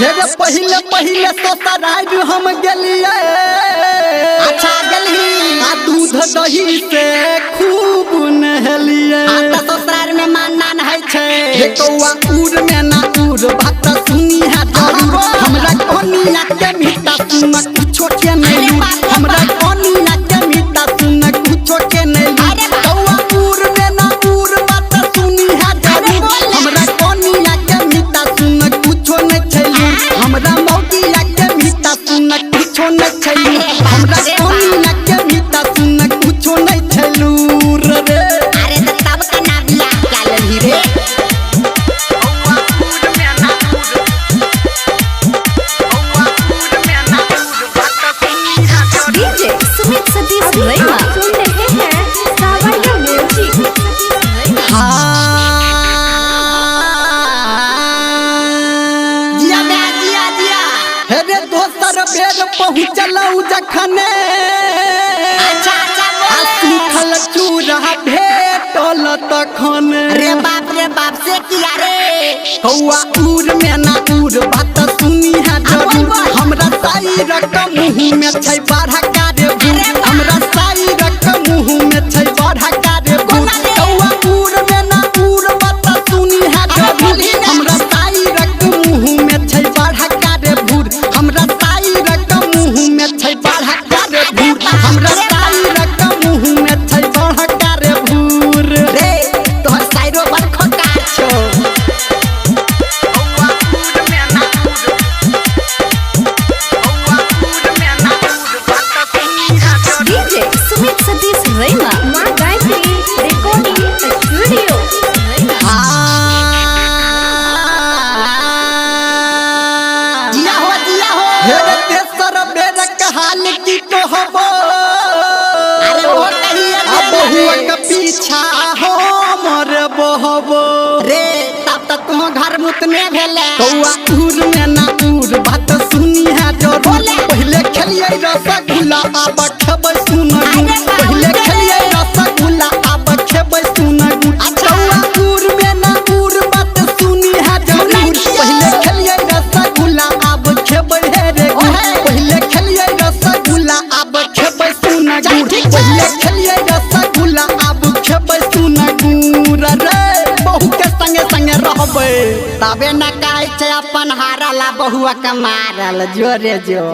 हे रे पहिले पहिले ससुराल हम गेलिए। अच्छा गेली आ दूध दही से खूब नहलिए। आ त ससुराल में मानना है छे हे कौआ उड़ में ना उड़ बात सुनी है जरूर। हमरा कोनिया के मीठा सुन कुछो के नहीं लूर। हमरा कोनिया के मीठा सुन कुछो के नहीं लूर। कौआ उड़ में ना उड़ बात सुनी है जरूर। हमरा कोनिया के मीठा सुन कुछो नहीं छैलूर। हमरा मौगिया के मीठा सुन कुछो नहीं छैलूर। हमरा कोनिया के मीठा सुन कुछो नहीं छैलूर रे। अरे त तब का ना बियाह क्या लही रे। डीजे सुमित सतीश रैना सुन रहे हैं सावरिया म्यूजिक। जिया बे जिया जिया हे रे दोसर बेर पहुँचलऊ जखने। अच्छा अच्छा आ बोले सूखल चूड़ा भेटल तखन। रे बाप से किया रे। कौआ उड़ में ना उड़ बात सुनी है जरूर। हमरा साईर के मुँह में छै बाढ़ा कारे भूर। हमरा साईर के मुँह में छै बाढ़ा कारे भूर। कौआ उड़ में ना उड़ बात सुनी है जरूर। हमरा साईर के मुँह में छै बाढ़ा कारे भूर। हमरा साईर के मुँह में छै बाढ़ा कारे भूर। हमरा साईर के मुँह में छै बाढ़ा कारे भूर। रे तोहर साइरो बड़ खोकार छो। डीजे सुमित सतीश रैना मां गायत्री रिकॉर्डिंग स्टूडियो। जिया हो हे रे तेसर बेर कहाल की कहबो। अरे वो कहिए आ बहुआ के पीछा हमर बहबो। रे तब तक तुम घर मुतने भेले। कौआ उड़ में ना उड़ बात सुनी है जरूर। पहले खेलिए रसगुल्ला आब खेबै सुनगुर। पहले खेलिए रसगुल्ला आब खेबै सुनगुर। कौआ उड़ में ना उड़ बात सुनी है जरूर। पहले खेलिए रसगुल्ला आब खेबै हे रे गुड़। पहले खेलिए रसगुल्ला आब खेबै सुनगुर। पहले खेलिए रसगुल्ला आब खेबै सुनगुर रे। बहू के संगे संगे रहबै तबे न कहै छै अपन हारला बहुआ के मारल जोरे जो।